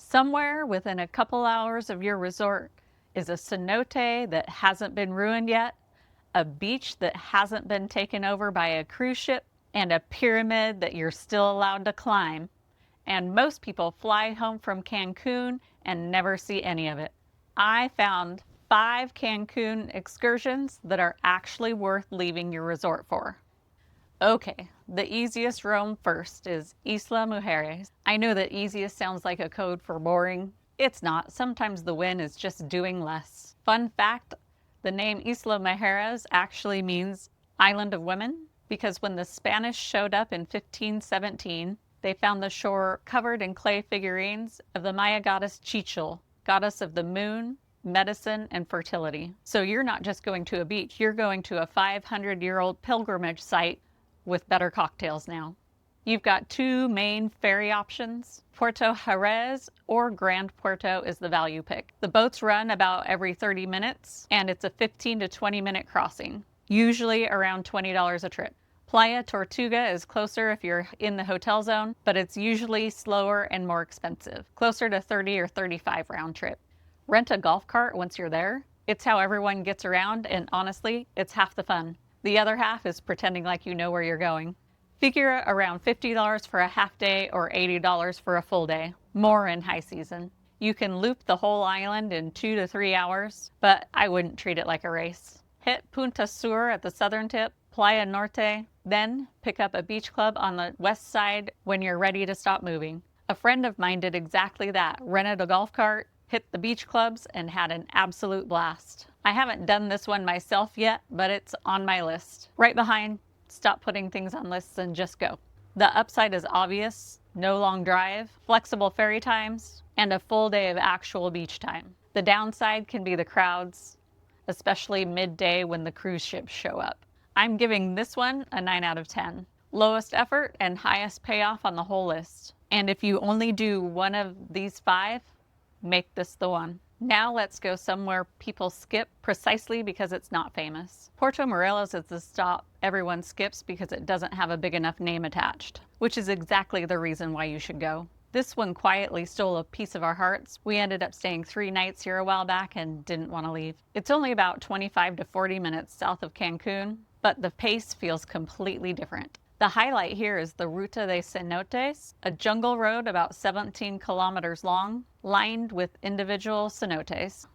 Somewhere within a couple hours of your resort is a cenote that hasn't been ruined yet, a beach that hasn't been taken over by a cruise ship, and a pyramid that you're still allowed to climb. And most people fly home from Cancun and never see any of it. I found 5 Cancun excursions that are actually worth leaving your resort for. Okay, the easiest roam first is Isla Mujeres. I know that easiest sounds like a code for boring. It's not. Sometimes the win is just doing less. Fun fact, the name Isla Mujeres actually means Island of Women, because when the Spanish showed up in 1517, they found the shore covered in clay figurines of the Maya goddess Chichil, goddess of the moon, medicine, and fertility. So you're not just going to a beach, you're going to a 500-year-old pilgrimage site with better cocktails now. You've got 2 main ferry options. Puerto Jerez or Grand Puerto is the value pick. The boats run about every 30 minutes, and it's a 15 to 20 minute crossing, usually around $20 a trip. Playa Tortuga is closer if you're in the hotel zone, but it's usually slower and more expensive, closer to 30 or 35 round trip. Rent a golf cart once you're there. It's how everyone gets around, and honestly, it's half the fun. The other half is pretending like you know where you're going. Figure around $50 for a half day or $80 for a full day, more in high season. You can loop the whole island in 2 to 3 hours, but I wouldn't treat it like a race. Hit Punta Sur at the southern tip, Playa Norte, then pick up a beach club on the west side when you're ready to stop moving. A friend of mine did exactly that, rented a golf cart, hit the beach clubs, and had an absolute blast. I haven't done this one myself yet, but it's on my list. Right behind, stop putting things on lists and just go. The upside is obvious: no long drive, flexible ferry times, and a full day of actual beach time. The downside can be the crowds, especially midday when the cruise ships show up. I'm giving this one a 9 out of 10. Lowest effort and highest payoff on the whole list. And if you only do one of these 5, make this the one. Now let's go somewhere people skip precisely because it's not famous. Puerto Morelos is the stop everyone skips because it doesn't have a big enough name attached, which is exactly the reason why you should go. This one quietly stole a piece of our hearts. We ended up staying 3 nights here a while back and didn't want to leave. It's only about 25 to 40 minutes south of Cancun, but the pace feels completely different. The highlight here is the Ruta de Cenotes, a jungle road about 17 kilometers long, lined with individual cenotes.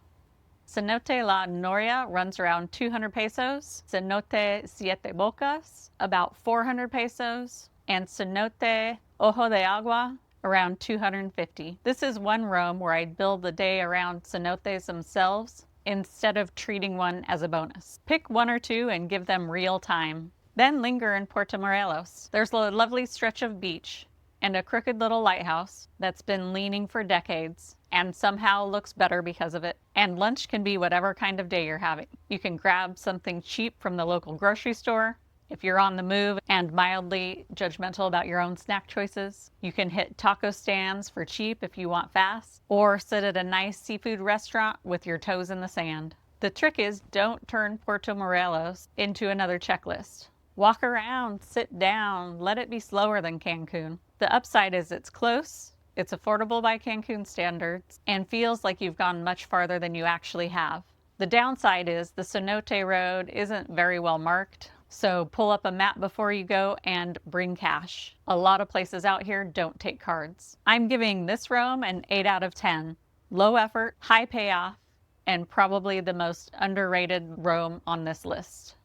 Cenote La Noria runs around 200 pesos, Cenote Siete Bocas about 400 pesos, and Cenote Ojo de Agua around 250. This is one roam where I'd build the day around cenotes themselves instead of treating one as a bonus. Pick 1 or 2 and give them real time. Then linger in Puerto Morelos. There's a lovely stretch of beach and a crooked little lighthouse that's been leaning for decades and somehow looks better because of it. And lunch can be whatever kind of day you're having. You can grab something cheap from the local grocery store. If you're on the move and mildly judgmental about your own snack choices, you can hit taco stands for cheap if you want fast, or sit at a nice seafood restaurant with your toes in the sand. The trick is, don't turn Puerto Morelos into another checklist. Walk around, sit down, let it be slower than Cancun. The upside is it's close, it's affordable by Cancun standards, and feels like you've gone much farther than you actually have. The downside is the Cenote road isn't very well marked, so pull up a map before you go and bring cash. A lot of places out here don't take cards. I'm giving this roam an 8 out of 10. Low effort, high payoff, and probably the most underrated roam on this list.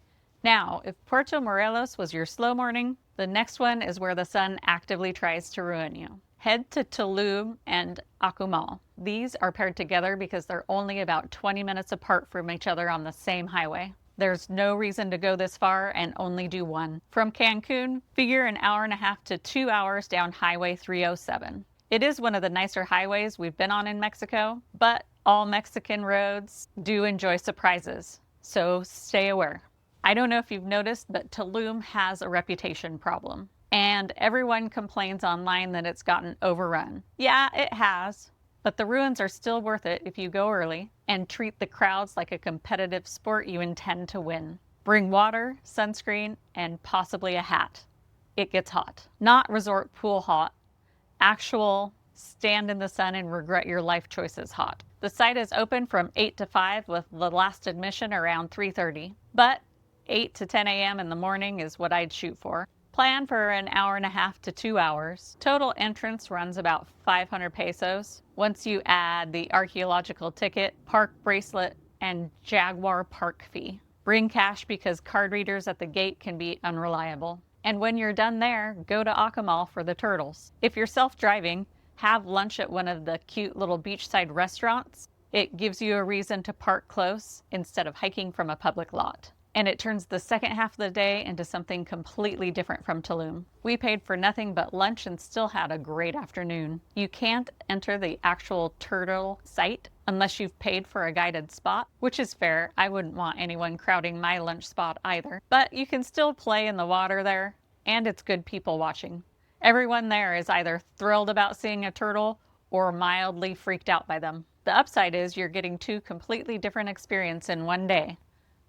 Now, if Puerto Morelos was your slow morning, the next one is where the sun actively tries to ruin you. Head to Tulum and Akumal. These are paired together because they're only about 20 minutes apart from each other on the same highway. There's no reason to go this far and only do one. From Cancun, figure an hour and a half to 2 hours down Highway 307. It is one of the nicer highways we've been on in Mexico, but all Mexican roads do enjoy surprises, so stay aware. I don't know if you've noticed, but Tulum has a reputation problem, and everyone complains online that it's gotten overrun. Yeah, it has, but the ruins are still worth it if you go early and treat the crowds like a competitive sport you intend to win. Bring water, sunscreen, and possibly a hat. It gets hot. Not resort pool hot, actual stand in the sun and regret your life choices hot. The site is open from 8 to 5 with the last admission around 3:30, but 8 to 10 a.m. in the morning is what I'd shoot for. Plan for an hour and a half to 2 hours. Total entrance runs about 500 pesos. Once you add the archaeological ticket, park bracelet, and Jaguar park fee. Bring cash because card readers at the gate can be unreliable. And when you're done there, go to Akumal for the turtles. If you're self-driving, have lunch at one of the cute little beachside restaurants. It gives you a reason to park close instead of hiking from a public lot. And it turns the second half of the day into something completely different from Tulum. We paid for nothing but lunch and still had a great afternoon. You can't enter the actual turtle site unless you've paid for a guided spot, which is fair. I wouldn't want anyone crowding my lunch spot either. But you can still play in the water there, and it's good people watching. Everyone there is either thrilled about seeing a turtle or mildly freaked out by them. The upside is you're getting two completely different experiences in one day.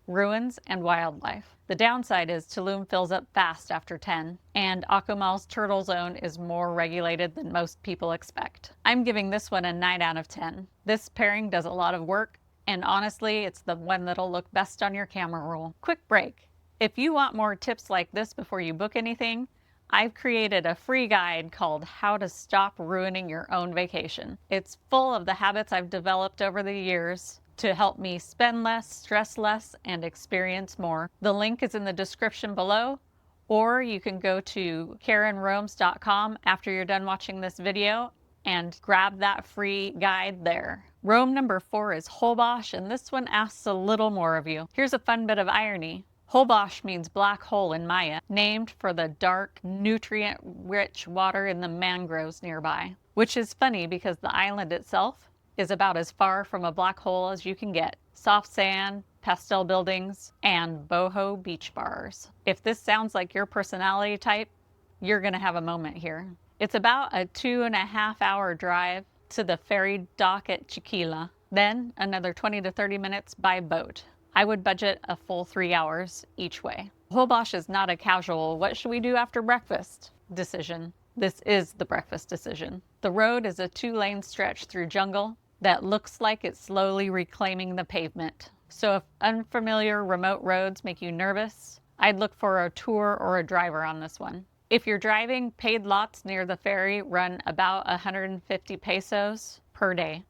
Ruins and wildlife. The downside is Tulum fills up fast after 10, and Akumal's turtle zone is more regulated than most people expect. I'm giving this one a 9 out of 10. This pairing does a lot of work, and honestly, it's the one that'll look best on your camera roll. Quick break. If you want more tips like this before you book anything, I've created a free guide called How to Stop Ruining Your Own Vacation. It's full of the habits I've developed over the years to help me spend less, stress less, and experience more. The link is in the description below, or you can go to KarenRoams.com after you're done watching this video and grab that free guide there. Roam number 4 is Holbox, and this one asks a little more of you. Here's a fun bit of irony. Holbox means black hole in Maya, named for the dark, nutrient-rich water in the mangroves nearby, which is funny because the island itself is about as far from a black hole as you can get. Soft sand, pastel buildings, and boho beach bars. If this sounds like your personality type, you're gonna have a moment here. It's about a 2.5 hour drive to the ferry dock at Chiquila, then another 20 to 30 minutes by boat. I would budget a full 3 hours each way. Holbox is not a casual, what should we do after breakfast decision. This is the breakfast decision. The road is a 2-lane stretch through jungle that looks like it's slowly reclaiming the pavement. So if unfamiliar remote roads make you nervous, I'd look for a tour or a driver on this one. If you're driving, paid lots near the ferry run about 150 pesos per day.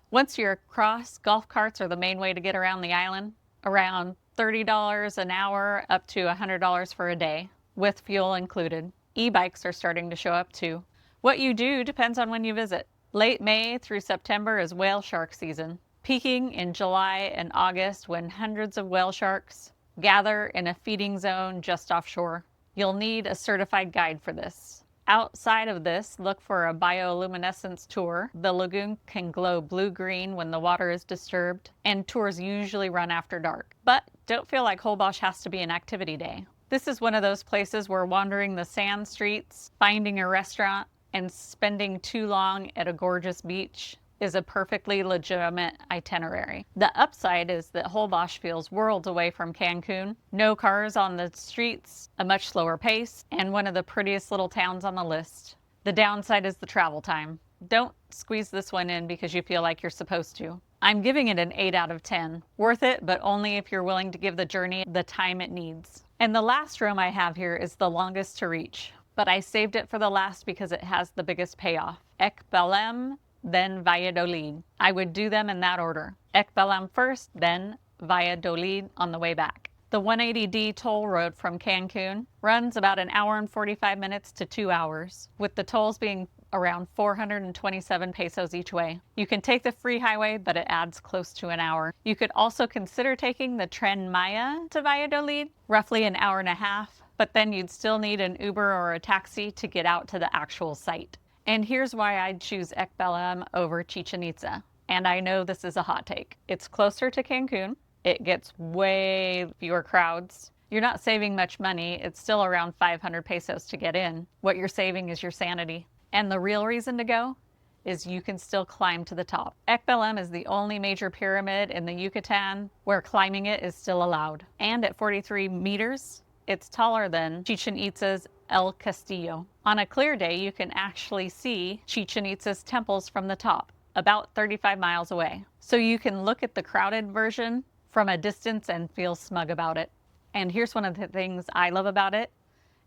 Once you're across, golf carts are the main way to get around the island, around $30 an hour up to $100 for a day, with fuel included. E-bikes are starting to show up too. What you do depends on when you visit. Late May through September is whale shark season, peaking in July and August when hundreds of whale sharks gather in a feeding zone just offshore. You'll need a certified guide for this. Outside of this, look for a bioluminescence tour. The lagoon can glow blue-green when the water is disturbed, and tours usually run after dark. But don't feel like Holbox has to be an activity day. This is one of those places where wandering the sand streets, finding a restaurant, and spending too long at a gorgeous beach is a perfectly legitimate itinerary. The upside is that Holbox feels worlds away from Cancun. No cars on the streets, a much slower pace, and one of the prettiest little towns on the list. The downside is the travel time. Don't squeeze this one in because you feel like you're supposed to. I'm giving it an 8 out of 10. Worth it, but only if you're willing to give the journey the time it needs. And the last room I have here is the longest to reach, but I saved it for the last because it has the biggest payoff. Ek Balam, then Valladolid. I would do them in that order. Ek Balam first, then Valladolid on the way back. The 180D toll road from Cancun runs about an hour and 45 minutes to 2 hours, with the tolls being around 427 pesos each way. You can take the free highway, but it adds close to an hour. You could also consider taking the Tren Maya to Valladolid, roughly an hour and a half, but then you'd still need an Uber or a taxi to get out to the actual site. And here's why I'd choose Ek Balam over Chichen Itza. And I know this is a hot take. It's closer to Cancun. It gets way fewer crowds. You're not saving much money. It's still around 500 pesos to get in. What you're saving is your sanity. And the real reason to go is you can still climb to the top. Ek Balam is the only major pyramid in the Yucatan where climbing it is still allowed. And at 43 meters, it's taller than Chichen Itza's El Castillo On a clear day, you can actually see Chichen Itza's temples from the top, about 35 miles away. So you can look at the crowded version from a distance and feel smug about it. And here's one of the things I love about it.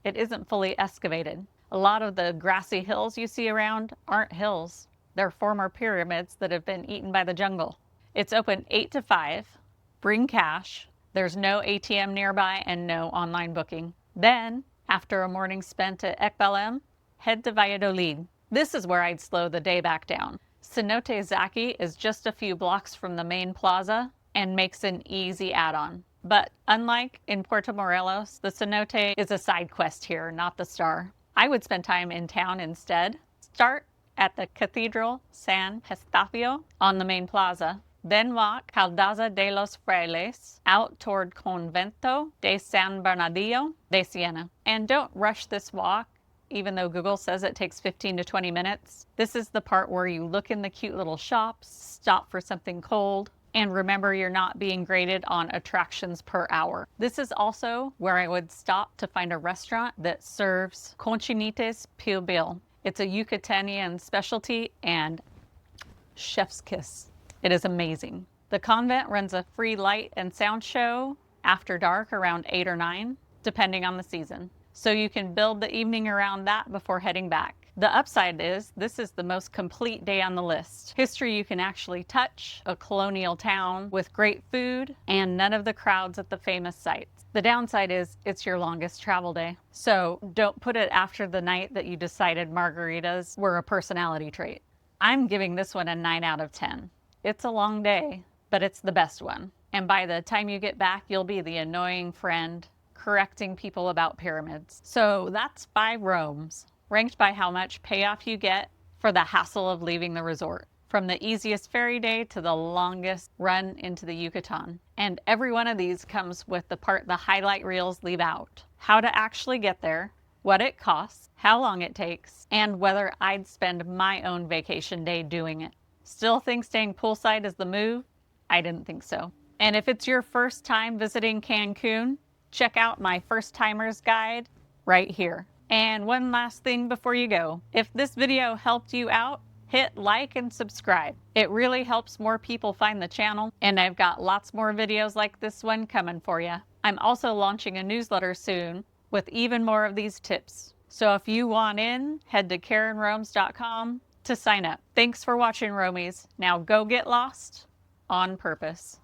It isn't fully excavated. A lot of the grassy hills you see around aren't hills. They're former pyramids that have been eaten by the jungle. It's open 8 to 5. Bring cash. There's no ATM nearby and no online booking. Then, after a morning spent at Ek Balam, head to Valladolid. This is where I'd slow the day back down. Cenote Zaki is just a few blocks from the main plaza and makes an easy add-on. But unlike in Puerto Morelos, the Cenote is a side quest here, not the star. I would spend time in town instead. Start at the Cathedral San Estacio on the main plaza. Then walk Caldaza de los Frailes out toward Convento de San Bernardino de Siena. And don't rush this walk, even though Google says it takes 15 to 20 minutes. This is the part where you look in the cute little shops, stop for something cold, and remember you're not being graded on attractions per hour. This is also where I would stop to find a restaurant that serves conchinitas pibil. It's a Yucatanian specialty and chef's kiss. It is amazing. The convent runs a free light and sound show after dark around 8 or 9, depending on the season. So you can build the evening around that before heading back. The upside is this is the most complete day on the list. History you can actually touch, a colonial town with great food, and none of the crowds at the famous sites. The downside is it's your longest travel day. So don't put it after the night that you decided margaritas were a personality trait. I'm giving this one a 9 out of 10. It's a long day, but it's the best one. And by the time you get back, you'll be the annoying friend correcting people about pyramids. So that's 5 roams, ranked by how much payoff you get for the hassle of leaving the resort, from the easiest ferry day to the longest run into the Yucatan. And every one of these comes with the part the highlight reels leave out: how to actually get there, what it costs, how long it takes, and whether I'd spend my own vacation day doing it. Still think staying poolside is the move? I didn't think so. And if it's your first time visiting Cancun, check out my first timers guide right here. And one last thing before you go. If this video helped you out, hit like and subscribe. It really helps more people find the channel, and I've got lots more videos like this one coming for you. I'm also launching a newsletter soon with even more of these tips. So if you want in, head to KarenRoams.com to sign up. Thanks for watching, Roamies. Now go get lost on purpose.